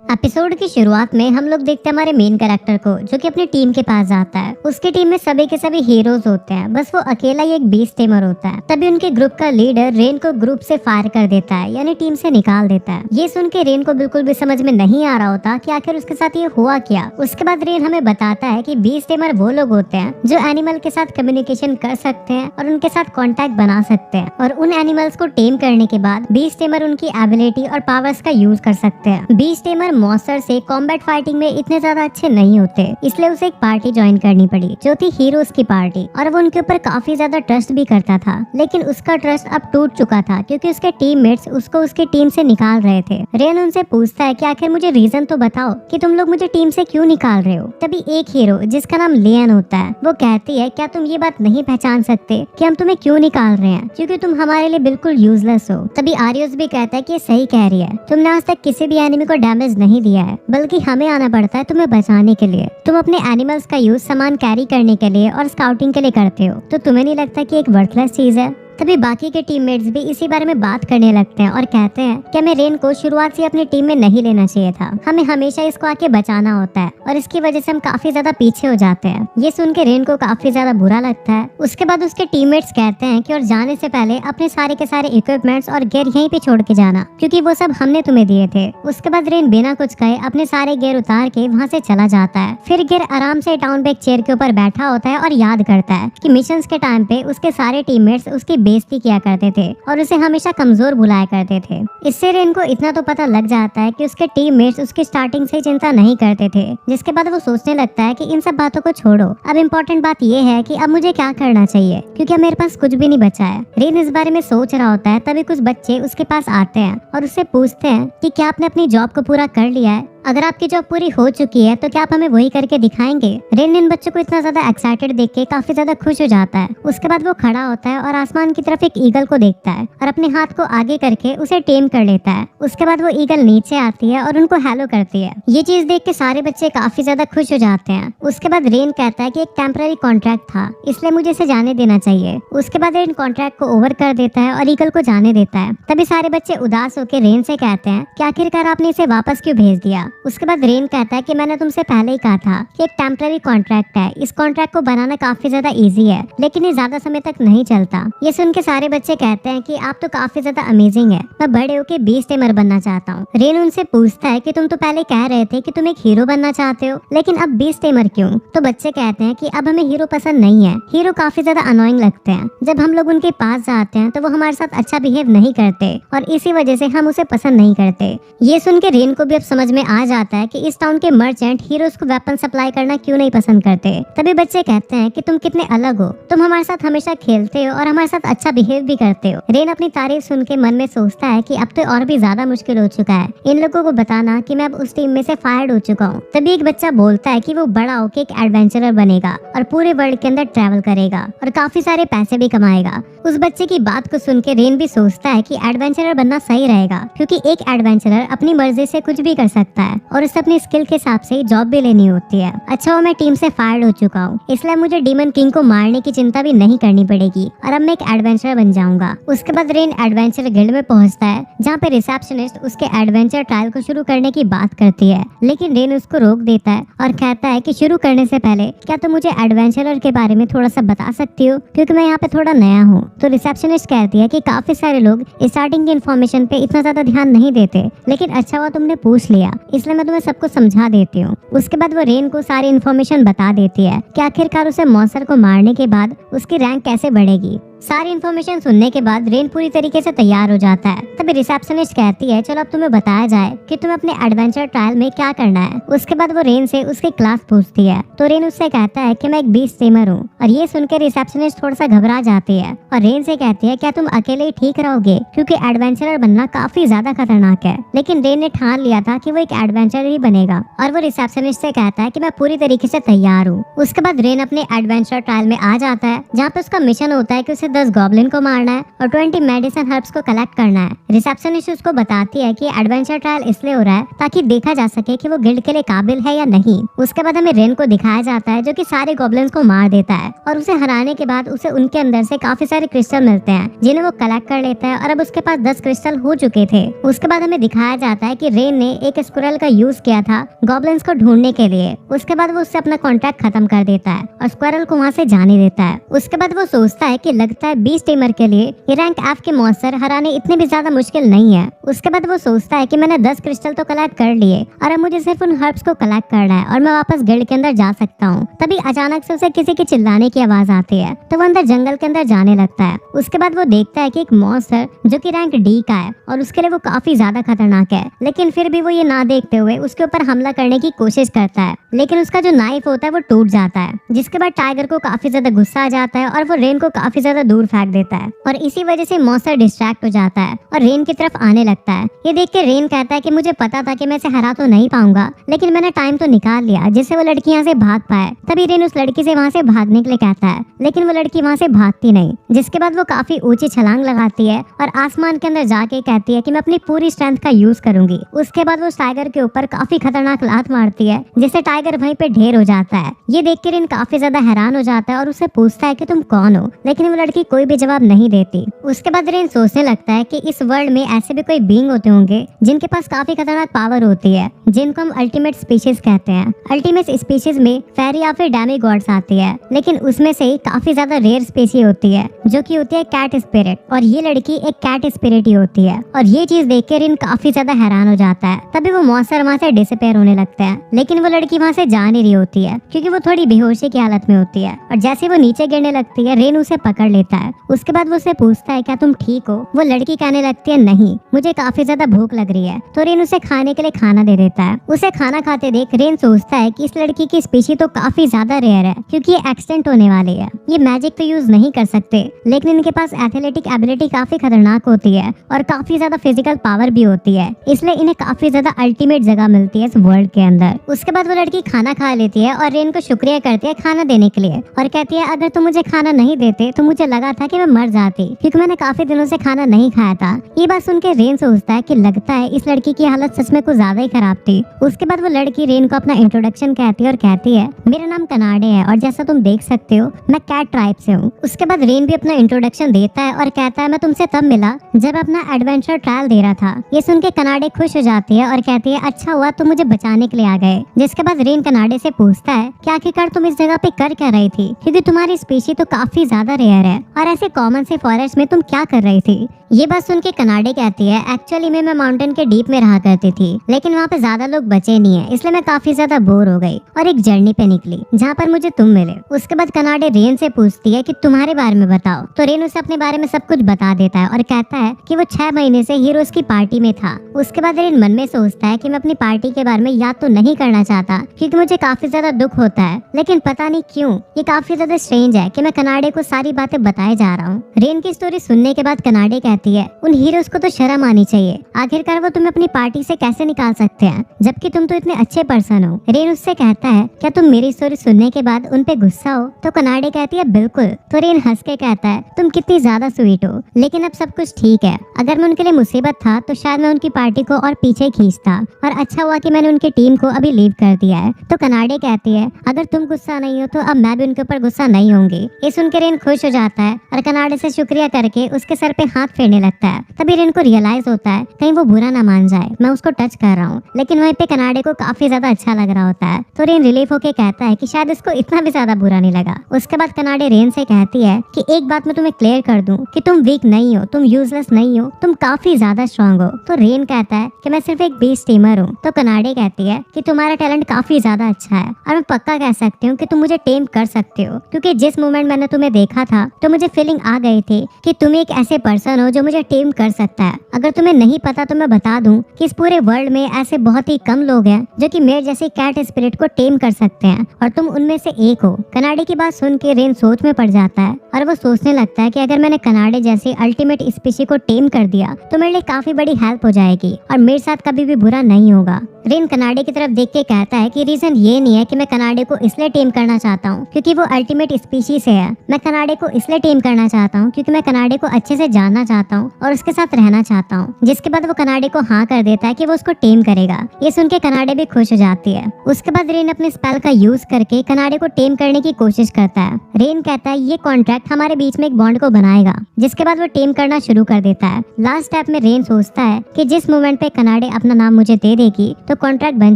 Episode की शुरुआत में हम लोग देखते हैं हमारे मेन कैरेक्टर को, जो कि अपनी टीम के पास जाता है। उसकी टीम में सभी के सभी हीरोज होते हैं, बस वो अकेला ही एक बीस्ट टेमर होता है। तभी उनके ग्रुप का लीडर रेन को ग्रुप से फायर कर देता है, यानी टीम से निकाल देता है। ये सुन के रेन को बिल्कुल भी समझ में नहीं आ रहा होता कि आखिर उसके साथ ये हुआ क्या। उसके बाद रेन हमें बताता है कि बीस्ट टेमर वो लोग होते हैं जो एनिमल के साथ कम्युनिकेशन कर सकते हैं और उनके साथ कॉन्टेक्ट बना सकते हैं, और उन एनिमल्स को टेम करने के बाद बीस्ट टेमर उनकी एबिलिटी और पावर्स का यूज कर सकते हैं। बीस्ट टेमर मॉन्स्टर से कॉम्बैट फाइटिंग में इतने ज्यादा अच्छे नहीं होते, इसलिए उसे एक पार्टी ज्वाइन करनी पड़ी, जो थी हीरोज की पार्टी। और वो उनके ऊपर काफी ज्यादा ट्रस्ट भी करता था, लेकिन उसका ट्रस्ट अब टूट चुका था क्योंकि उसके टीममेट्स उसको उसकी टीम से निकाल रहे थे। रेन उनसे पूछता है कि आखिर मुझे रीजन तो बताओ कि तुम लोग मुझे टीम से क्यों निकाल रहे हो। तभी एक हीरो जिसका नाम लियन होता है, वो कहती है क्या तुम ये बात नहीं पहचान सकते कि हम तुम्हें क्यों निकाल रहे हैं, क्योंकि तुम हमारे लिए बिल्कुल यूजलेस हो। तभी आरियस भी कहता है कि ये सही कह रही है, तुमने आज तक किसी भी एनिमी को डैमेज नहीं दिया है, बल्कि हमें आना पड़ता है तुम्हें बचाने के लिए। तुम अपने एनिमल्स का यूज सामान कैरी करने के लिए और स्काउटिंग के लिए करते हो, तो तुम्हें नहीं लगता कि एक वर्थलेस चीज है। तभी बाकी के टीममेट्स भी इसी बारे में बात करने लगते हैं और कहते हैं कि हमें रेन को शुरुआत से अपनी टीम में नहीं लेना चाहिए था, हमें हमेशा इसको आके बचाना होता है, और इसकी वजह से हम काफी ज्यादा पीछे हो जाते हैं। ये सुन के रेन को काफी ज्यादा बुरा लगता है। उसके बाद उसके टीममेट्स कहते हैं कि और जाने से पहले अपने सारे के सारे इक्विपमेंट्स और गियर यहीं पे छोड़ के जाना, क्योंकि वो सब हमने तुम्हें दिए थे। उसके बाद रेन बिना कुछ कहे अपने सारे गियर उतार के वहाँ से चला जाता है। फिर गियर आराम से टाउन पे एक चेयर के ऊपर बैठा होता है और याद करता है कि मिशंस के टाइम पे उसके सारे टीममेट्स उसकी बेइज्जती किया करते थे और उसे हमेशा कमजोर बुलाया करते थे। इससे रेन को इतना तो पता लग जाता है कि उसके टीममेट्स उसकी स्टार्टिंग से चिंता नहीं करते थे, जिसके बाद वो सोचने लगता है कि इन सब बातों को छोड़ो, अब इम्पोर्टेंट बात ये है कि अब मुझे क्या करना चाहिए, क्योंकि अब मेरे पास कुछ भी नहीं बचा है। रेन इस बारे में सोच रहा होता है, तभी कुछ बच्चे उसके पास आते हैं और उससे पूछते हैं कि क्या आपने अपनी जॉब को पूरा कर लिया है, अगर आपकी जॉब पूरी हो चुकी है तो क्या आप हमें वही करके दिखाएंगे। रेन इन बच्चों को इतना ज्यादा एक्साइटेड देख के काफी ज्यादा खुश हो जाता है। उसके बाद वो खड़ा होता है और आसमान की तरफ एक ईगल को देखता है और अपने हाथ को आगे करके उसे टेम कर लेता है। उसके बाद वो ईगल नीचे आती है और उनको हेलो करती है। ये चीज देख के सारे बच्चे काफी ज्यादा खुश हो जाते हैं। उसके बाद रेन कहता है कि एक टेम्पररी कॉन्ट्रैक्ट था, इसलिए मुझे इसे जाने देना चाहिए। उसके बाद रेन कॉन्ट्रैक्ट को ओवर कर देता है और ईगल को जाने देता है। तभी सारे बच्चे उदास होकर रेन से कहते हैं कि आखिरकार आपने इसे वापस क्यों भेज दिया। उसके बाद रेन कहता है कि मैंने तुमसे पहले ही कहा था कि एक टेम्पररी कॉन्ट्रैक्ट है, इस कॉन्ट्रैक्ट को बनाना काफी ज्यादा इजी है, लेकिन ये ज्यादा समय तक नहीं चलता। ये सुन के सारे बच्चे कहते हैं कि आप तो काफी ज्यादा अमेजिंग है, मैं बड़े होके बीस्ट टेमर बनना चाहता हूँ। रेन उनसे पूछता है कि तुम तो पहले कह रहे थे कि तुम एक हीरो बनना चाहते हो, लेकिन अब बीस्ट टेमर क्यों। तो बच्चे कहते हैं कि अब हमें हीरो पसंद नहीं है, हीरो काफी ज्यादा अनोइंग लगते हैं। जब हम लोग उनके पास जाते हैं तो वो हमारे साथ अच्छा बिहेव नहीं करते और इसी वजह से हम उसे पसंद नहीं करते। ये सुन के रेन को भी अब समझ में आ जाता है कि इस टाउन के मर्चेंट हीरोज को वेपन सप्लाई करना क्यों नहीं पसंद करते। तभी बच्चे कहते हैं कि तुम कितने अलग हो, तुम हमारे साथ हमेशा खेलते हो और हमारे साथ अच्छा बिहेव भी करते हो। रेन अपनी तारीफ सुन के मन में सोचता है कि अब तो और भी ज्यादा मुश्किल हो चुका है इन लोगों को बताना कि मैं अब उस टीम में से फायर्ड हो चुका हूँ। तभी एक बच्चा बोलता है कि वो बड़ा होकर एक एडवेंचरर बनेगा और पूरे वर्ल्ड के अंदर ट्रैवल करेगा और काफी सारे पैसे भी कमाएगा। उस बच्चे की बात को सुन के रेन भी सोचता है कि एडवेंचरर बनना सही रहेगा, क्योंकि एक एडवेंचरर अपनी मर्जी से कुछ भी कर सकता है और उसे अपनी स्किल के हिसाब से जॉब भी लेनी होती है। अच्छा मैं टीम से फायर्ड हो चुका हूँ, इसलिए मुझे डीमन किंग को मारने की चिंता भी नहीं करनी पड़ेगी और अब मैं एक एडवेंचरर बन जाऊंगा। उसके बाद रेन एडवेंचर गिल्ड में पहुंचता है, जहाँ पे रिसेप्शनिस्ट उसके एडवेंचर ट्रायल को शुरू करने की बात करती है, लेकिन रेन उसको रोक देता है और कहता है कि शुरू करने से पहले क्या तुम मुझे एडवेंचरर के बारे में थोड़ा सा बता सकती हो, क्योंकि मैं यहाँ पे थोड़ा नया हूँ। तो रिसेप्शनिस्ट कहती है कि काफी सारे लोग स्टार्टिंग की इन्फॉर्मेशन पे इतना ज्यादा ध्यान नहीं देते, लेकिन अच्छा हुआ तुमने पूछ लिया, इसलिए मैं तुम्हें सबको समझा देती हूँ। उसके बाद वो रेन को सारी इन्फॉर्मेशन बता देती है कि आखिरकार उसे मॉन्स्टर को मारने के बाद उसकी रैंक कैसे बढ़ेगी। सारी इन्फॉर्मेशन सुनने के बाद रेन पूरी तरीके से तैयार हो जाता है। तभी रिसेप्शनिस्ट कहती है चलो अब तुम्हें बताया जाए कि तुम्हें अपने एडवेंचर ट्रायल में क्या करना है। उसके बाद वो रेन से उसकी क्लास पूछती है, तो रेन उससे कहता है कि मैं एक बीस्ट टेमर हूँ, और ये सुनकर रिसेप्शनिस्ट थोड़ा सा घबरा जाती है और रेन से कहती है क्या तुम अकेले ही ठीक रहोगे, क्योंकि एडवेंचरर बनना काफी ज्यादा खतरनाक है। लेकिन रेन ने ठान लिया था कि वो एक एडवेंचरर ही बनेगा और वो रिसेप्शनिस्ट से कहता है कि मैं पूरी तरीके से तैयार हूँ। उसके बाद रेन अपने एडवेंचर ट्रायल में आ जाता है, जहाँ पे उसका मिशन होता है कि उसे 10 गॉब्लिन को मारना है और 20 मेडिसिन हर्ब्स को कलेक्ट करना है। रिसेप्शनिस्ट उसको बताती है कि एडवेंचर ट्रायल इसलिए हो रहा है ताकि देखा जा सके कि वो गिल्ड के लिए काबिल है या नहीं। उसके बाद हमें रेन को दिखाया जाता है जो कि सारे गॉब्लिन्स को मार देता है और उसे हराने के बाद उसे उनके अंदर से काफी सारे क्रिस्टल मिलते हैं जिन्हें वो कलेक्ट कर लेता है और अब उसके पास 10 क्रिस्टल हो चुके थे। उसके बाद हमें दिखाया जाता है कि रेन ने एक स्क्विरल का यूज किया था गॉब्लिन्स को ढूंढने के लिए। उसके बाद वो उससे अपना कॉन्ट्रैक्ट खत्म कर देता है और स्क्विरल को वहाँ से जाने देता है। उसके बाद वो सोचता है कि लगता है बीस्ट टीमर के लिए ये रैंक एफ के मॉन्स्टर हराने इतने भी ज्यादा मुश्किल नहीं है। उसके बाद वो सोचता है कि मैंने 10 क्रिस्टल तो कलेक्ट कर लिए और अब मुझे सिर्फ उन हर्ब्स को कलेक्ट करना है और मैं वापस गिल्ड के अंदर जा सकता हूँ। तभी अचानक से उसे किसी के चिल्लाने की आवाज आती है तो वो अंदर जंगल के अंदर जाने लगता है। उसके बाद वो देखता है कि एक मॉन्स्टर जो कि रैंक डी का है और उसके लिए वो काफी ज्यादा खतरनाक है, लेकिन फिर भी वो ये ना देखते हुए उसके ऊपर हमला करने की कोशिश करता है, लेकिन उसका जो नाइफ होता है वो टूट जाता है, जिसके बाद टाइगर को काफी ज्यादा गुस्सा आ जाता है और वो रेन को काफी ज्यादा दूर फेंक देता है और इसी वजह से मॉन्स्टर डिस्ट्रैक्ट हो जाता है और रेन की तरफ आने लगता है। ये देख के रेन कहता है कि मुझे पता था कि मैं इसे हरा तो नहीं पाऊंगा, लेकिन मैंने टाइम तो निकाल लिया जिससे वो लड़की यहाँ से भाग पाए। तभी रेन उस लड़की से वहाँ से भागने के लिए कहता है, लेकिन वो लड़की वहाँ से भागती नहीं, जिसके बाद वो काफी ऊंची छलांग लगाती है और आसमान के अंदर जाके कहती है कि मैं अपनी पूरी स्ट्रेंथ का यूज करूंगी। उसके बाद वो टाइगर के ऊपर काफी खतरनाक लात मारती है जिससे टाइगर वहीं पे ढेर हो जाता है। ये देख के रेन काफी ज्यादा हैरान हो जाता है और उससे पूछता है कि तुम कौन हो, लेकिन वो लड़की कोई भी जवाब नहीं देती। उसके बाद रेन सोचने लगता है कि इस वर्ल्ड में ऐसे भी कोई बीइंग होते होंगे जिनके पास काफी खतरनाक पावर होती है, जिनको हम अल्टीमेट स्पीशीज कहते हैं। अल्टीमेट स्पीशीज में फेरी या फिर डेमी गॉड्स आती है, लेकिन उसमें से ही काफी ज्यादा रेयर स्पीशी होती है जो कि होती है कैट स्पिरिट, और ये लड़की एक कैट स्पिरिट ही होती है। और ये चीज देख के रिन काफी ज्यादा हैरान हो जाता है। तभी वो मॉन्स्टर वहाँ से डिसअपीयर होने लगता है, लेकिन वो लड़की वहाँ से जा नहीं रही होती है क्योंकि वो थोड़ी बेहोशी की हालत में होती है। और जैसे वो नीचे गिरने लगती है रेन उसे पकड़ लेता है। उसके बाद वो उसे पूछता है क्या तुम ठीक हो। वो लड़की कहने लगती है नहीं, मुझे काफी ज्यादा भूख लग रही है। तो रेन उसे खाने के लिए खाना दे देता है। उसे खाना खाते देख रेन सोचता है कि इस लड़की की स्पीशी तो काफी ज्यादा रेयर है क्योंकि ये एक्सटेंट होने वाली है। ये मैजिक तो यूज नहीं कर सकते, लेकिन इनके पास एथलेटिक एबिलिटी काफी खतरनाक होती है और काफी ज्यादा फिजिकल पावर भी होती है, इसलिए इन्हें काफी ज्यादा अल्टीमेट जगह मिलती है इस वर्ल्ड के अंदर। उसके बाद वो लड़की खाना खा लेती है और रेन को शुक्रिया करती है खाना देने के लिए और कहती है अगर तुम मुझे खाना नहीं देते तो मुझे लगा था कि मैं मर जाती क्योंकि मैंने काफी दिनों से खाना नहीं खाया था। ये बात सुन के रेन सोचता है कि लगता है इस लड़की की हालत सच में कुछ ज्यादा ही खराब थी। उसके बाद वो लड़की रेन को अपना इंट्रोडक्शन कहती है और कहती है मेरा नाम कनाडे है और जैसा तुम देख सकते हो मैं कैट ट्राइब से हूँ। उसके बाद रेन भी अपना इंट्रोडक्शन देता है और कहता है मैं तुमसे तब मिला जब अपना एडवेंचर ट्रायल दे रहा था। ये सुन के कनाडे खुश हो जाती है और कहती है अच्छा हुआ तुम मुझे बचाने के लिए आ गए। जिसके बाद रेन कनाडे से पूछता है कि आखिरकार तुम इस जगह पे कर क्या रही थी, क्योंकि तुम्हारी स्पीशी तो काफी ज्यादा रेयर है और ऐसे कॉमन से फॉरेस्ट में तुम क्या कर रही थी। ये बात सुन के कनाडे कहती है एक्चुअली मैं माउंटेन के डीप में रहा करती थी, लेकिन वहाँ पे ज्यादा लोग बचे नहीं है, इसलिए मैं काफी ज्यादा बोर हो गई और एक जर्नी पे निकली जहाँ पर मुझे तुम मिले। उसके बाद कनाडे रेन से पूछती है कि तुम्हारे बारे में बताओ। तो रेन उसे अपने बारे में सब कुछ बता देता है और कहता है कि वो 6 महीने से हीरोज की पार्टी में था। उसके बाद रेन मन में सोचता है कि मैं अपनी पार्टी के बारे में याद तो नहीं करना चाहता क्योंकि मुझे काफी ज्यादा दुख होता है, लेकिन पता नहीं क्यों ये काफी ज्यादा स्ट्रेंज है कि मैं कनाडे को सारी बातें बताए जा रहा हूँ। रेन की स्टोरी सुनने के बाद कनाडे कहती है उन हीरोज को तो शर्म आनी चाहिए, आखिरकार वो तुम्हें अपनी पार्टी से कैसे निकाल सकते हैं जबकि तुम तो इतने अच्छे पर्सन हो। रेन उससे कहता है क्या तुम मेरी स्टोरी सुनने के बाद उन पे गुस्सा हो। तो कनाडे कहती है बिल्कुल। तो रेन हंस के कहता है तुम कितनी ज्यादा स्वीट हो, लेकिन अब सब कुछ ठीक है। अगर मैं उनके लिए मुसीबत था तो शायद मैं उनकी पार्टी को और पीछे खींचता, और अच्छा हुआ कि मैंने उनकी टीम को अभी लीव कर दिया है। तो कनाडे कहती है अगर तुम गुस्सा नहीं हो तो अब मैं भी उनके ऊपर गुस्सा नहीं होंगी। ये सुन के रेन खुश हो जाता है और कनाडे से शुक्रिया करके उसके सर पे हाथ फेरने लगता है। तभी रेन को रियलाइज होता है कहीं वो बुरा ना मान जाए मैं उसको टच कर रहा हूँ, लेकिन वहीं पे कनाडे को काफी ज्यादा अच्छा लग रहा होता है। तो रेन रिलीफ होके कहता है कि शायद उसको इतना भी ज्यादा बुरा नहीं लगा। उसके बाद कनाडे रेन से कहती है कि एक बात मैं तुम्हें क्लियर कर दूं कि तुम वीक नहीं हो, तुम यूजलेस नहीं हो, तुम काफी ज्यादा स्ट्रॉन्ग हो। तो रेन कहता है कि मैं सिर्फ एक बेस टेमर हूँ। तो कनाडे कहती है कि तुम्हारा टैलेंट काफी ज्यादा अच्छा है और मैं पक्का कह सकती हूँ कि तुम मुझे टेम कर सकते हो, क्योंकि जिस मोमेंट मैंने तुम्हें देखा था तो मुझे फीलिंग आ गई थी कि तुम एक ऐसे पर्सन हो जो मुझे टेम कर सकता है। अगर तुम्हें नहीं पता तो मैं बता दूं कि इस पूरे वर्ल्ड में ऐसे बहुत बहुत ही कम लोग हैं जो कि मेरे जैसे कैट स्पिरिट को टेम कर सकते हैं और तुम उनमें से एक हो। कनाडे की बात सुन के रेन सोच में पड़ जाता है और वो सोचने लगता है कि अगर मैंने कनाडे जैसे अल्टीमेट स्पीशी को टेम कर दिया तो मेरे लिए काफी बड़ी हेल्प हो जाएगी और मेरे साथ कभी भी बुरा नहीं होगा। रेन कनाडे की तरफ देख के कहता है कि रीजन ये नहीं है कि मैं कनाडे को इसलिए टेम करना चाहता हूँ क्योंकि वो अल्टीमेट स्पीशीज है। मैं कनाडे को इसलिए टेम करना चाहता हूँ क्योंकि मैं कनाडे को अच्छे से जानना चाहता हूँ और उसके साथ रहना चाहता हूँ। जिसके बाद वो कनाडे को हाँ कर देता है कि वो उसको टेम करेगा। ये सुन के कनाडे भी खुश हो जाती है। उसके बाद रेन अपने स्पेल का यूज करके कनाडे को टेम करने की कोशिश करता है। रेन कहता है ये कॉन्ट्रैक्ट हमारे बीच में एक बॉन्ड को बनाएगा। जिसके बाद वो टेम करना शुरू कर देता है। लास्ट स्टेप में रेन सोचता है कि जिस मोमेंट पे कनाडे अपना नाम मुझे दे देगी तो कॉन्ट्रैक्ट बन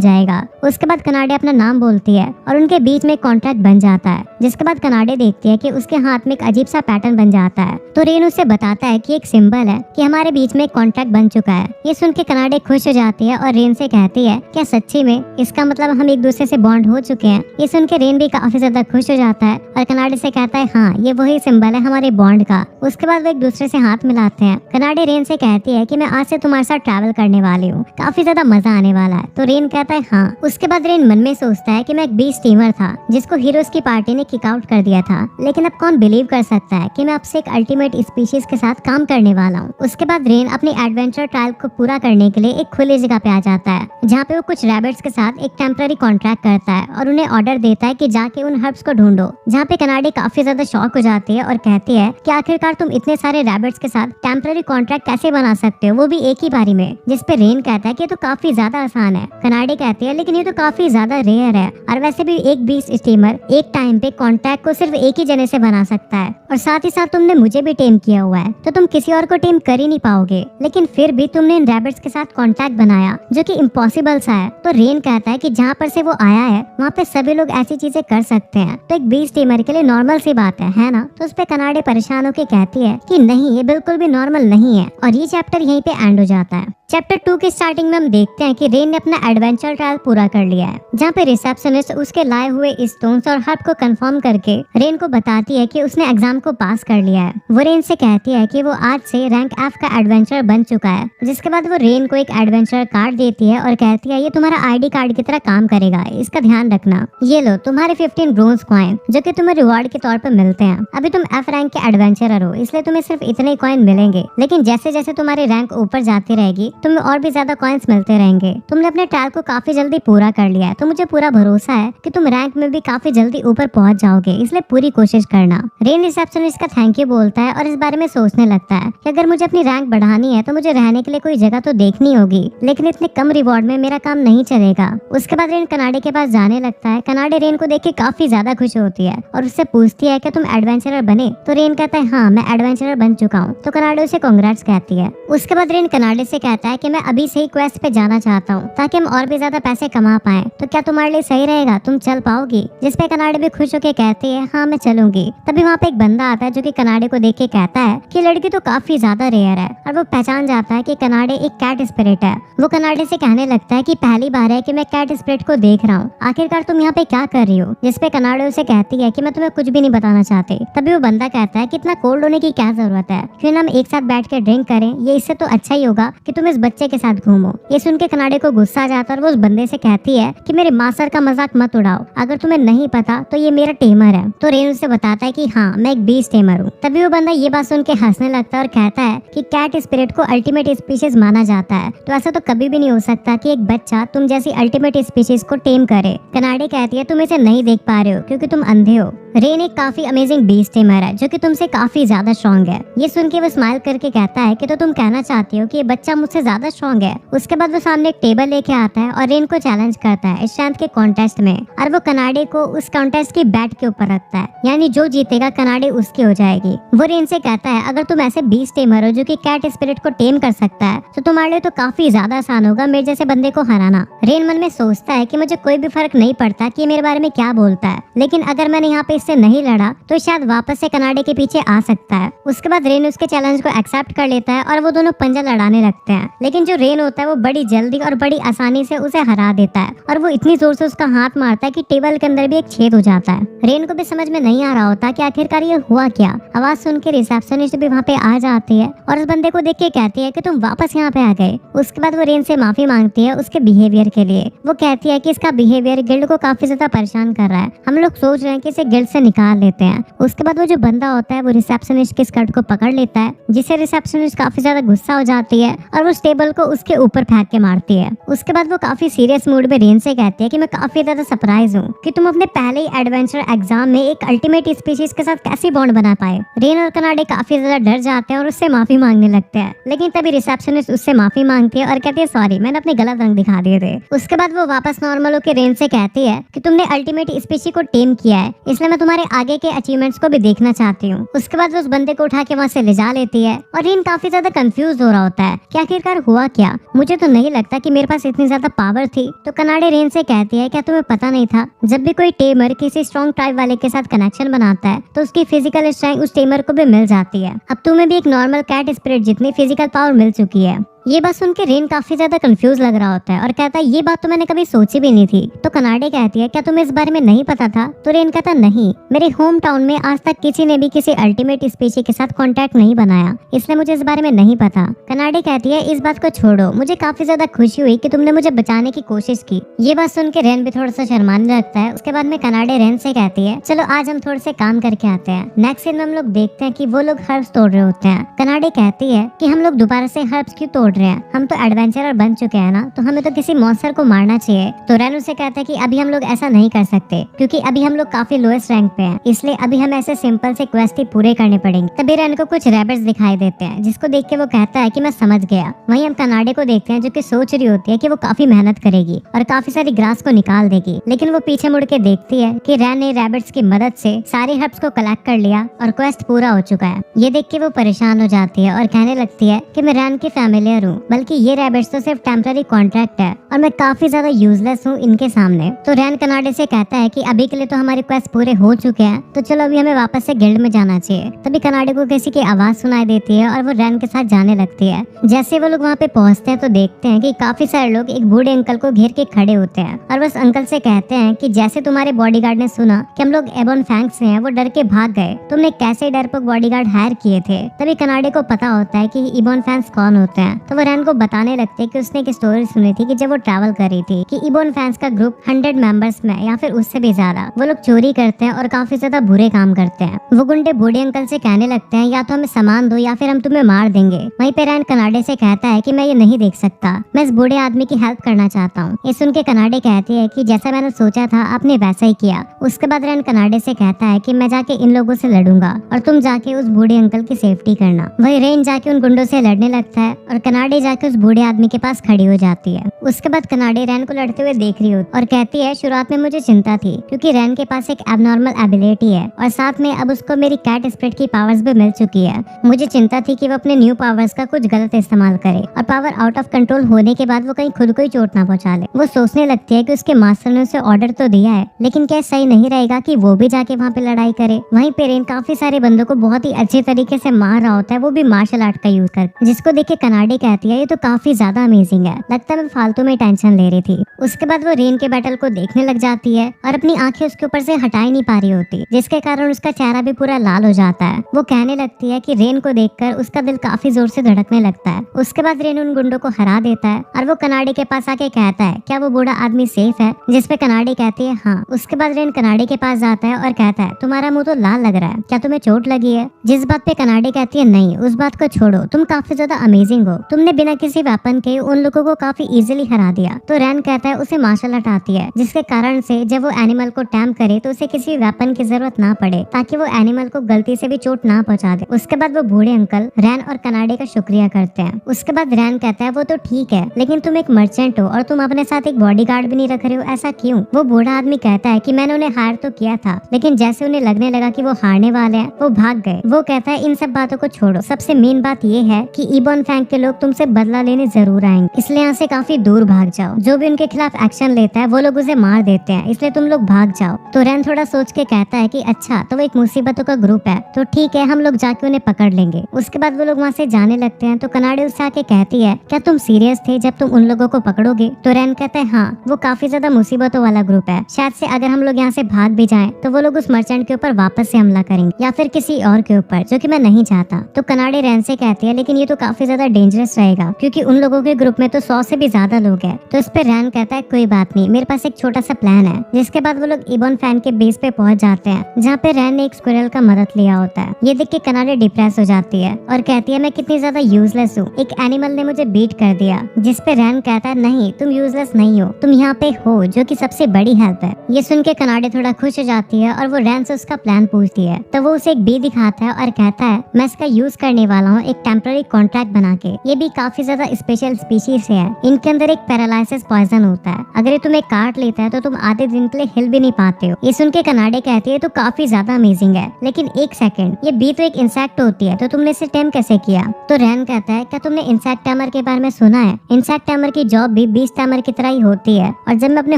जाएगा। उसके बाद कनाडे अपना नाम बोलती है और उनके बीच में कॉन्ट्रैक्ट बन जाता है। जिसके बाद कनाडे देखती है कि उसके हाथ में एक अजीब सा पैटर्न बन जाता है। तो रेन उसे बताता है कि एक सिंबल है कि हमारे बीच में एक कॉन्ट्रैक्ट बन चुका है। ये सुन के कनाडे खुश हो जाती है और रेन से कहती है क्या सच्ची में, इसका मतलब हम एक दूसरे से बॉन्ड हो चुके हैं। ये सुन के रेन भी काफी ज्यादा खुश हो जाता है और कनाडे से कहता है हाँ ये वही सिंबल है हमारे बॉन्ड का। उसके बाद वो एक दूसरे से हाथ मिलाते हैं। कनाडे रेन से कहती है कि मैं आज से तुम्हारे साथ ट्रैवल करने वाली हूँ, काफी ज्यादा मजा आने वाला है। तो रेन कहता है हाँ। उसके बाद रेन मन में सोचता है कि मैं एक बीस्ट टीमर था जिसको हीरोज की पार्टी ने किक आउट कर दिया था, लेकिन अब कौन बिलीव कर सकता है कि मैं अब से एक अल्टीमेट स्पीशीज के साथ काम करने वाला हूँ। उसके बाद रेन अपनी एडवेंचर ट्रायल को पूरा करने के लिए एक खुली जगह पे आ जाता है जहाँ पे वो कुछ रैबिट्स के साथ एक टेम्पररी कॉन्ट्रैक्ट करता है और उन्हें ऑर्डर देता है कि जाके उन हर्ब्स को ढूंढो। जहाँ पे कनाडे काफी ज्यादा शॉक हो जाती है और कहती है कि आखिरकार तुम इतने सारे रैबिट्स के साथ टेम्पररी कॉन्ट्रैक्ट कैसे बना सकते हो, वो भी एक ही बारी में। जिस पे रेन कहता है कि ये तो काफी ज्यादा आसान है। कनाडे कहती है लेकिन ये तो काफी ज्यादा रेयर है और वैसे भी एक बीस्ट स्टीमर एक टाइम पे कॉन्ट्रैक्ट को सिर्फ एक ही जने से बना सकता है और साथ ही साथ तुमने मुझे भी टेम किया हुआ है तो तुम किसी और को टेम कर ही नहीं पाओगे। लेकिन फिर भी तुमने इन रैबिट्स के साथ कॉन्टैक्ट बनाया जो कि इम्पॉसिबल सा है। तो रेन कहता है कि जहाँ पर से वो आया है वहाँ पे सभी लोग ऐसी चीजें कर सकते हैं तो एक बीस्ट टीमर के लिए नॉर्मल सी बात है ना। तो उस पे कनाडे परेशान होकर कहती है कि नहीं ये बिल्कुल भी नॉर्मल नहीं है और ये चैप्टर यहीं पे एंड हो जाता है। चैप्टर 2 के स्टार्टिंग में हम देखते हैं कि रेन ने अपना एडवेंचर ट्रायल पूरा कर लिया है जहाँ पे रिसेप्शनिस्ट उसके लाए हुए स्टोन्स और हर्ब को कंफर्म करके रेन को बताती है कि उसने एग्जाम को पास कर लिया है। वो रेन से कहती है कि वो आज से रैंक F का एडवेंचर बन चुका है। जिसके बाद वो रेन को एक एडवेंचर कार्ड देती है और कहती है ये तुम्हारा ID कार्ड की तरह काम करेगा, इसका ध्यान रखना। ये लो तुम्हारे 15 ब्रोंज कॉइन जो कि तुम्हें रिवॉर्ड के तौर पर मिलते हैं। अभी तुम F रैंक के एडवेंचरर हो इसलिए तुम्हें सिर्फ इतने कॉइन मिलेंगे, लेकिन जैसे जैसे तुम्हारी रैंक ऊपर जाती रहेगी तुम्हें और भी ज्यादा कॉइन्स मिलते रहेंगे। तुमने अपने ट्रायल को काफी जल्दी पूरा कर लिया है तो मुझे पूरा भरोसा है कि तुम रैंक में भी काफी जल्दी ऊपर पहुंच जाओगे, इसलिए पूरी कोशिश करना। रेन रिसेप्शनिस्ट का थैंक यू बोलता है और इस बारे में सोचने लगता है कि अगर मुझे अपनी रैंक बढ़ानी है तो मुझे रहने के लिए कोई जगह तो देखनी होगी, लेकिन इतने कम रिवॉर्ड में मेरा काम नहीं चलेगा। उसके बाद रेन कनाडे के पास जाने लगता है। कनाडे रेन को देख के काफी ज्यादा खुश होती है और उससे पूछती है कि तुम एडवेंचरर बने। तो रेन कहता है हाँ मैं एडवेंचरर बन चुका हूँ। तो कनाडे उसे कांग्रेट्स कहती है। उसके बाद रेन कनाडे से कहता है कि मैं अभी से ही क्वेस्ट पे जाना चाहता हूँ ताकि हम और भी ज्यादा पैसे कमा पाए, तो क्या तुम्हारे लिए सही रहेगा, तुम चल पाओगी? जिसपे कनाडे भी खुश होकर कहती है हाँ मैं चलूंगी। तभी वहाँ पे एक बंदा आता है जो कि कनाडे को देख के कहता है कि लड़की तो काफी ज्यादा रेयर है और वो पहचान जाता है कि कनाडे एक कैट स्पिरिट है। वो कनाडे से कहने लगता है कि पहली बार है कि मैं कैट स्पिरिट को देख रहा हूँ, आखिरकार तुम यहाँ पे क्या कर रही हो? जिसपे कनाडे उसे कहती है कि मैं तुम्हें कुछ भी नहीं बताना चाहती। तभी वो बंदा कहता है कि इतना कोल्ड होने की क्या जरूरत है, क्यों ना हम एक साथ बैठ के ड्रिंक करें, ये इससे तो अच्छा ही होगा कि तुम इस बच्चे के साथ घूमो। ये सुन के कनाडे को गुस्सा आ जाता है और वो उस बंदे से कहती है कि मेरे मास्टर का मजाक मत उड़ाओ, अगर तुम्हें नहीं पता तो ये मेरा टेमर है। तो रेन उसे बताता है कि हाँ मैं एक बीस्ट टेमर हूँ। तभी वो बंदा ये बात सुन के हंसने लगता है और कहता है कि कैट स्पिरिट को अल्टीमेट स्पीशीज माना जाता है, तो ऐसा तो कभी भी नहीं हो सकता कि एक बच्चा तुम जैसी अल्टीमेट स्पीशीज को टेम करे। कनाडे कहती है तुम इसे नहीं देख पा रहे हो क्योंकि तुम अंधे हो। रेन एक काफी अमेजिंग बीस्ट टेमर है जो कि तुमसे काफी ज्यादा स्ट्रॉन्ग है। ये सुन के वो स्माइल करके कहता है कि तो तुम कहना चाहती हो कि ये बच्चा मुझसे ज्यादा स्ट्रॉन्ग है। उसके बाद वो सामने एक टेबल लेके आता है और रेन को चैलेंज करता है स्ट्रेंथ के कॉन्टेस्ट में, और वो कनाडे को उस कॉन्टेस्ट की बैट के ऊपर रखता है, यानी जो जीतेगा कनाडे उसकी हो जाएगी। वो रेन से कहता है अगर तुम ऐसे बीस्ट टेमर हो जो कि कैट स्पिरिट को टेम कर सकता है तो तुम्हारे लिए तो काफी ज्यादा आसान होगा मेरे जैसे बंदे को हराना। रेन मन में सोचता है कि मुझे कोई भी फर्क नहीं पड़ता कि ये मेरे बारे में क्या बोलता है, लेकिन अगर मैंने यहाँ पे से नहीं लड़ा तो शायद वापस से कनाडे के पीछे आ सकता है। उसके बाद रेन उसके चैलेंज को एक्सेप्ट कर लेता है और वो दोनों पंजा लड़ाने लगते हैं। लेकिन जो रेन होता है वो बड़ी जल्दी और बड़ी आसानी से उसे हरा देता है और वो इतनी जोर से उसका हाथ मारता है कि टेबल के अंदर भी एक छेद हो जाता है। रेन को भी समझ में नहीं आ रहा होता कि आखिरकार ये हुआ क्या। आवाज सुन के रिसेप्शनिस्ट भी वहाँ पे आ जाती है और उस बंदे को देख के कहती है कि तुम वापस यहाँ पे आ गए। उसके बाद वो रेन से माफी मांगती है उसके बिहेवियर के लिए। वो कहती है कि इसका बिहेवियर गिल्ड को काफी ज्यादा परेशान कर रहा है, हम लोग सोच रहे हैं कि इसे गिल्ड से निकाल लेते हैं। उसके बाद वो जो बंदा होता है वो रिसेप्शनिस्ट के स्कर्ट को पकड़ लेता है, जिससे रिसेप्शनिस्ट काफी ज्यादा गुस्सा हो जाती है और वो उस टेबल को उसके ऊपर फेंक के मारती है। उसके बाद वो काफी सीरियस मूड में रेन से कहती है कि मैं काफी ज्यादा सरप्राइज हूँ कि तुम अपने पहले ही एडवेंचर एग्जाम में एक अल्टीमेट स्पीशीज के साथ कैसे बॉन्ड बना पाए। रेन और कनाडे काफी ज्यादा डर जाते हैं और उससे माफी मांगने लगते हैं, लेकिन तभी रिसेप्शनिस्ट उससे माफी मांगती है और कहती है सॉरी मैंने अपने गलत रंग दिखा दिए थे। उसके बाद वो वापस नॉर्मल होकर रेन से कहती है कि तुमने अल्टीमेट स्पीशी को टेम किया है, इसलिए मैं तुम्हारे आगे के अचीवमेंट्स को भी देखना चाहती हूँ। उसके बाद वो उस बंदे को उठा के वहाँ से ले जा लेती है और रेन काफी ज्यादा कंफ्यूज हो रहा होता है कि आखिरकार हुआ क्या, मुझे तो नहीं लगता कि मेरे पास इतनी ज्यादा पावर थी। तो कनाडे रेन से कहती है क्या तुम्हें पता नहीं था जब भी कोई टेमर किसी स्ट्रॉन्ग ट्राइब वाले के साथ कनेक्शन बनाता है तो उसकी फिजिकल स्ट्रेंथ उस टेमर को भी मिल जाती है। अब तुम्हें भी एक नॉर्मल कैट स्पिरिट जितनी फिजिकल पावर मिल चुकी है। ये बात सुन के रेन काफी ज्यादा कंफ्यूज लग रहा होता है और कहता है ये बात तो मैंने कभी सोची भी नहीं थी। तो कनाडे कहती है क्या तुम्हें इस बारे में नहीं पता था। तो रेन कहता नहीं, मेरे होम टाउन में आज तक किसी ने भी किसी अल्टीमेट स्पीशी के साथ कांटेक्ट नहीं बनाया, इसलिए मुझे इस बारे में नहीं पता। कनाडे कहती है इस बात को छोड़ो, मुझे काफी ज्यादा खुशी हुई कि तुमने मुझे बचाने की कोशिश की। ये बात सुन के रेन भी थोड़ा सा शर्माने लगता है। उसके बाद में कनाडे रेन से कहती है चलो आज हम थोड़े से काम करके आते हैं। नेक्स्ट सीन में हम लोग देखते हैं कि वो लोग हर्ब्स तोड़ रहे होते हैं। कनाडे कहती है कि हम लोग दोबारा से हर्ब्स क्यों तोड़ रहे हैं, हम तो एडवेंचरर बन चुके हैं ना, तो हमें तो किसी मॉन्स्टर को मारना चाहिए। तो रेन उसे कहता है कि अभी हम लोग ऐसा नहीं कर सकते क्योंकि अभी हम लोग काफी लोएस्ट रैंक पे हैं, इसलिए अभी हमें ऐसे सिंपल से क्वेस्ट ही पूरे करने पड़ेंगे। तभी रेन को कुछ रैबिट्स दिखाई देते हैं जिसको देख के वो कहता है कि मैं समझ गया। वहीं हम कनाडे को देखते हैं जो कि सोच रही होती है कि वो काफी मेहनत करेगी और काफी सारी ग्रास को निकाल देगी, लेकिन वो पीछे मुड़ के देखती है कि रेन ने रैबिट्स की मदद से सारे हर्ब्स को कलेक्ट कर लिया और क्वेस्ट पूरा हो चुका है। ये देख के वो परेशान हो जाती है और कहने लगती है कि मैं रेन की फैमिलियर हूँ, बल्कि ये रैबिट्स तो सिर्फ टेम्पररी कॉन्ट्रैक्ट है और मैं काफी ज्यादा यूजलेस हूँ इनके सामने। तो रेन कनाडे से कहता है कि अभी के लिए तो हमारे क्वेस्ट पूरे हो चुके हैं, तो चलो अभी हमें वापस से गिल्ड में जाना चाहिए। तभी कनाडे को किसी की आवाज सुनाई देती है और वो रेन के साथ जाने लगती है। जैसे वो लोग वहाँ पे पहुँचते हैं तो देखते हैं कि काफी सारे लोग एक बूढ़े अंकल को घेर के खड़े होते हैं और बस अंकल से कहते हैं कि जैसे तुम्हारे बॉडीगार्ड ने सुना कि हम लोग एबॉन फैंग से हैं, वो डर के भाग गए, तुमने कैसे डरपोक बॉडीगार्ड हायर किए थे। तभी कनाडे को पता होता है कि इबॉन फैंस कौन होते हैं। तो वो रेन को बताने लगते हैं कि उसने एक स्टोरी सुनी थी कि जब वो ट्रैवल कर रही थी कि इबॉन फैंस का ग्रुप 100 मेंबर्स में या फिर उससे भी ज्यादा वो लोग चोरी करते हैं और काफी ज्यादा बुरे काम करते हैं। वो गुंडे बूढ़े अंकल से कहने लगते हैं या तो हमें सामान दो या फिर हम तुम्हें मार देंगे। वहीं पे रेन कनाडे से कहता है कि मैं ये नहीं देख सकता, मैं इस बूढ़े आदमी की हेल्प करना चाहता हूँ। ये सुन के कनाडे कहती है कि जैसा मैंने सोचा था आपने वैसा ही किया। उसके बाद रेन कनाडे से कहता है कि मैं जाके इन लोगों से लड़ूंगा और तुम जाके उस बूढ़े अंकल की सेफ्टी करना। वही रेन जाके उन गुंडों से लड़ने लगता है और कनाडे जाके उस बूढ़े आदमी के पास खड़ी हो जाती है। उसके बाद कनाडे रेन को लड़ते हुए देख रही होती और कहती है शुरुआत में मुझे चिंता थी क्योंकि रेन के पास एक एबनॉर्मल एबिलिटी है और साथ में अब उसको मेरी कैट स्पिरिट की पावर्स भी मिल चुकी है। मुझे चिंता थी कि वो अपने न्यू पावर्स का कुछ गलत इस्तेमाल करे और पावर आउट ऑफ कंट्रोल होने के बाद वो कहीं खुद को ही चोट ना पहुंचा ले। वो सोचने लगती है कि उसके मास्टर ने उसे ऑर्डर तो दिया है, लेकिन क्या सही नहीं रहेगा कि वो भी जाके वहाँ पे लड़ाई करे। वहीं पे रेन काफी सारे बंदों को बहुत ही अच्छे तरीके से मार रहा होता है, वो भी मार्शल आर्ट का यूज कर, जिसको देख के कनाडे कहती है ये तो काफी ज्यादा अमेजिंग है, लगता है मैं फालतू में टेंशन ले रही थी। उसके बाद वो रेन के बैटल को देखने लग जाती है और अपनी आंखें उसके ऊपर से हटा ही नहीं पा रही होती, जिसके कारण उसका चेहरा भी पूरा लाल हो जाता है। वो कहने लगती है कि रेन को देखकर उसका दिल काफी जोर से धड़कने लगता है। उसके बाद रेन उन गुंडों को हरा देता है और वो कनाडे के पास आके कहता है क्या वो बूढ़ा आदमी सेफ है, जिसपे कनाडे कहती है हाँ। उसके बाद रेन कनाडे के पास जाता है और कहता है तुम्हारा मुंह तो लाल लग रहा है, क्या तुम्हें चोट लगी है। जिस बात पे कनाडे कहती है नहीं, उस बात को छोड़ो, तुम काफी ज्यादा अमेजिंग हो, तुमने बिना किसी वेपन के उन लोगों को काफी इजीली हरा दिया। तो रेन कहता है उसे मार्शल आर्ट आती है, जिसके कारण से जब वो एनिमल को टैम करे तो उसे किसी वेपन की जरूरत ना पड़े ताकि वो एनिमल को गलती से भी चोट ना पहुंचा दे। उसके बाद वो बूढ़े अंकल रेन और कनाडे का शुक्रिया करते हैं। उसके बाद रेन कहता है वो तो ठीक है, लेकिन तुम एक मर्चेंट हो और तुम अपने साथ एक बॉडीगार्ड भी नहीं रख रहे हो, ऐसा क्यों। वो बूढ़ा आदमी कहता है कि मैंने उन्हें हायर तो किया था, लेकिन जैसे उन्हें लगने लगा कि वो हारने वाले हैं वो भाग गए। वो कहता है इन सब बातों को छोड़ो, सबसे मेन बात ये है कि इबॉन फैंग के लोग तुमसे बदला लेने जरूर आएंगे, इसलिए यहाँ से काफी दूर भाग जाओ। जो भी उनके खिलाफ एक्शन लेता है वो लोग उसे मार देते हैं, इसलिए तुम लोग भाग जाओ। तो रैन थोड़ा सोच के कहता है कि अच्छा तो वो एक मुसीबतों का ग्रुप है, तो ठीक है हम लोग जाके उन्हें पकड़ लेंगे। उसके बाद वो लोग वहाँ से जाने लगते हैं। तो कनाडे उससे आके कहती है क्या तुम सीरियस थे जब तुम उन लोगों को पकड़ोगे? तो रैन कहता है हाँ, वो काफी ज्यादा मुसीबतों वाला ग्रुप है, शायद से अगर हम लोग यहाँ से भाग भी जाएं तो वो लोग उस मर्चेंट के ऊपर वापस से हमला करेंगे या फिर किसी और के ऊपर, जो कि मैं नहीं चाहता। तो कनाडे रैन से कहती है लेकिन ये तो काफी ज्यादा डेंजरस रहेगा क्योंकि उन लोगों के ग्रुप में तो 100 से भी ज्यादा लोग हैं। तो इस पे रैन कहता है कोई बात नहीं, मेरे पास एक छोटा सा प्लान है। जिसके बाद वो लोग इबन फैन के बेस पे पहुंच जाते हैं, जहाँ पे रैन ने एक स्क्विरल का मदद लिया होता है। ये देख के कनाडे डिप्रेस हो जाती है और कहती है मैं कितनी ज्यादा यूजलेस हूँ, एक एनिमल ने मुझे बीट कर दिया। जिस पे रैन कहता है नहीं तुम यूजलेस नहीं हो, तुम यहाँ पे हो, जो कि सबसे बड़ी हेल्प है। ये सुन के कनाडे थोड़ा खुश हो जाती है और वो रैन से उसका प्लान पूछती है। तो वो उसे एक बी दिखाता है और कहता है मैं इसका यूज करने वाला हूँ एक टेम्पररी कॉन्ट्रैक्ट बना के। ये भी काफी ज्यादा स्पेशल स्पीशीज है, इनके अंदर एक पैरालाइसिस पॉइजन होता है, अगर ये तुम्हें काट लेता है तो तुम आधे दिन के लिए हिल भी नहीं पाते हो। ये सुन के कनाडे कहती है तो काफी ज्यादा अमेजिंग है, लेकिन एक सेकंड, ये बी तो एक इंसेक्ट होती है, तो तुमने इसे टेम कैसे किया? तो रैन कहता है क्या तुमने इंसेक्ट टैमर के बारे में सुना है? इंसेक्ट टैमर की जॉब भी बीस्ट टैमर की तरह ही होती है, और जब मैं अपने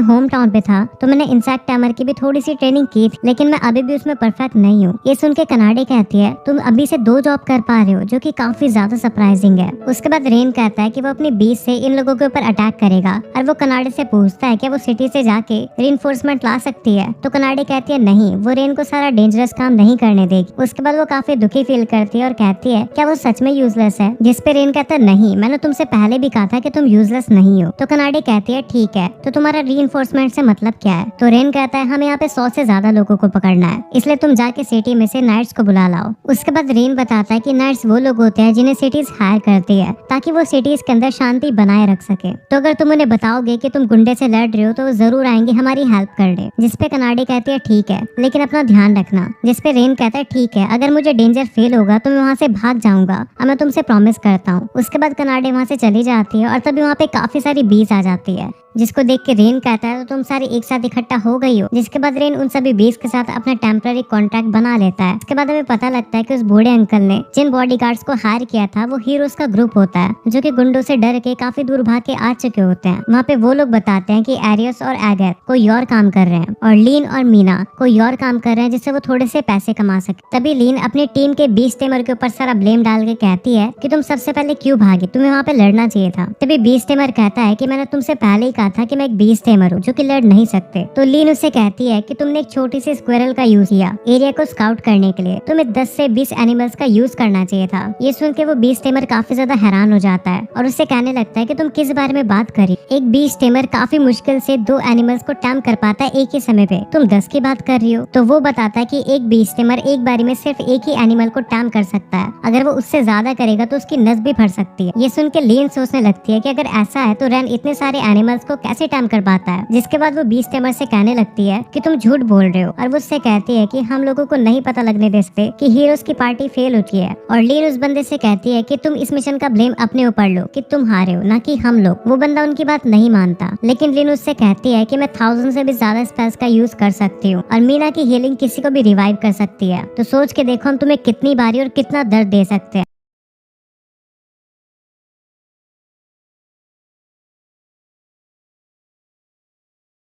होम टाउन पे था तो मैंने इंसेक्ट टैमर की भी थोड़ी सी ट्रेनिंग की थी, लेकिन मैं अभी भी उसमें परफेक्ट नहीं हूँ। ये सुन के कनाडे कहती है तुम अभी से 2 जॉब कर पा रहे हो, जो कि काफी ज्यादा सरप्राइजिंग है। उसके बाद रेन कहता है कि वो अपनी बीस से इन लोगों के ऊपर अटैक करेगा, और वो कनाडे से पूछता है कि वो सिटी से जाके रीइंफोर्समेंट ला सकती है। तो कनाडे कहती है नहीं, वो रेन को सारा डेंजरस काम नहीं करने देगी। उसके बाद वो काफी दुखी फील करती है और कहती है क्या वो सच में यूजलेस है? जिस पे रेन कहता है नहीं, मैंने तुमसे पहले भी कहा था कि तुम यूजलेस नहीं हो। तो कनाडे कहती है ठीक है, तो तुम्हारा रीइंफोर्समेंट से मतलब क्या है? तो रेन कहता है हमें यहाँ पे 100 से ज्यादा लोगों को पकड़ना है, इसलिए तुम जाके सिटी में से नाइट्स को बुला लाओ। उसके बाद रेन बताता है कि नाइट्स वो लोग होते हैं जिन्हें सिटीज हायर करती है ताकि वो सिटीज के अंदर शांति बनाए रख सके। तो अगर तुम उन्हें बताओगे कि तुम गुंडे से लड़ रहे हो तो वो जरूर आएंगे हमारी हेल्प करने। जिस पे कनाडे कहती है ठीक है, लेकिन अपना ध्यान रखना। जिस पे रेन कहता है ठीक है, अगर मुझे डेंजर फील होगा तो मैं वहाँ से भाग जाऊंगा और मैं तुमसे प्रॉमिस करता हूँ। उसके बाद कनाडे वहाँ से चली जाती है और तभी वहाँ पे काफी सारी बीज आ जाती है, जिसको देख के रेन कहता है तो तुम सारे एक साथ इकट्ठा हो गई हो। जिसके बाद रेन उन सभी बीस के साथ अपना टेम्पररी कॉन्ट्रैक्ट बना लेता है। इसके बाद हमें पता लगता है कि उस बूढ़े अंकल ने जिन बॉडीगार्ड्स को हायर किया था वो हीरोज का ग्रुप होता है, जो कि गुंडों से डर के काफी दूर भाग के आ चुके होते हैं। वहाँ पे वो लोग बताते हैं कि एरियस और एगर कोई और काम कर रहे हैं और लीन और मीना कोई और काम कर रहे हैं, जिससे वो थोड़े से पैसे कमा सके। तभी लीन अपनी टीम के 20 टेमर के ऊपर सारा ब्लेम डाल के कहती है कि तुम सबसे पहले क्यों भागे, तुम्हें वहाँ पे लड़ना चाहिए था। तभी 20 टेमर कहता है कि मैंने तुमसे पहले ही कहा था कि मैं एक 20 टेमर हूँ जो कि लड़ नहीं सकते। तो लीन उससे कहती है कि तुमने एक छोटी सी स्क्विरल का यूज किया एरिया को स्काउट करने के लिए, तुम्हें 10 से 20 एनिमल्स का यूज करना चाहिए था। ये सुन के वो 20 टेमर काफी ज्यादा हैरान हो जाता है और उससे कहने लगता है कि तुम किस बारे में बात करी, एक 20 टेमर काफी मुश्किल से 2 एनिमल्स को टैम कर पाता है एक ही समय पे, तुम 10 की बात कर रही हो। तो वो बताता है कि एक 20 टेमर एक बारी में सिर्फ एक ही एनिमल को टैम कर सकता है, अगर वो उससे ज्यादा करेगा तो उसकी नस भी फट सकती है। ये सुन के लीन सोचने लगती है कि अगर ऐसा है तो रैन इतने सारे एनिमल्स को कैसे टैम कर पाता है। जिसके बाद वो 20 टेमर से कहने लगती है कि तुम झूठ बोल रहे हो, और वो उससे कहती है कि हम लोगों को नहीं पता लगने दे सकते कि हीरोज की पार्टी फेल हो चुकी है। और लीन उस बंदे से कहती है कि तुम इस मिशन का ब्लेम अपने ऊपर लो कि तुम हारे हो, ना कि हम लोग। वो बंदा उनकी बात नहीं मानता, लेकिन लीन उससे कहती है कि मैं 1000 से भी ज्यादा स्पेल्स का यूज कर सकती हूँ और मीना की हीलिंग किसी को भी रिवाइव कर सकती है। तो सोच के देखो हम तुम्हें कितनी बारी और कितना दर्द दे सकते हैं।